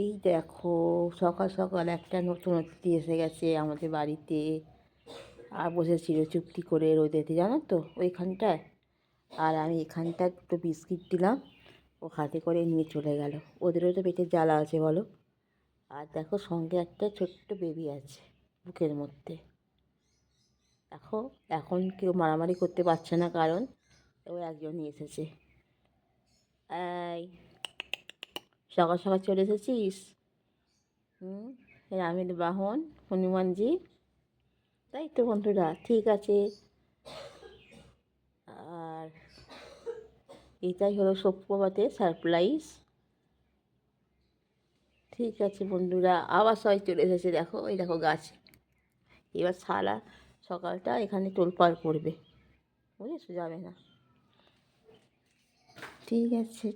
এই দেখো, সকাল সকাল একটা নতুন অতিথি এসে গেছে আমাদের বাড়িতে। আর বসেছিল চুপটি করে রোদেতে, জানো তো, ওইখানটায়। আর আমি এখানটায় দুটো বিস্কিট দিলাম, ও হাতে করে নিয়ে চলে গেল। ওদেরও তো পেটের জ্বালা আছে বলো। আর দেখো, সঙ্গে একটা ছোট্ট বেবি আছে বুকের মধ্যে। দেখো, এখন কেউ মারামারি করতে পারছে না, কারণ ও একজনই এসেছে। এই, সকাল সকাল চলে এসেছিস? রামের বাহন হনুমানজি, তাই তো বন্ধুরা, ঠিক আছে। আর এটাই হলো সুপ্রভাতের সারপ্রাইজ। ঠিক আছে বন্ধুরা, আবার সবাই চলে এসেছে। দেখো, এই দেখো গাছ। এবার সারা সকালটা এখানে তোলপাড় করবে, বুঝেছো, যাবে না। ঠিক আছে।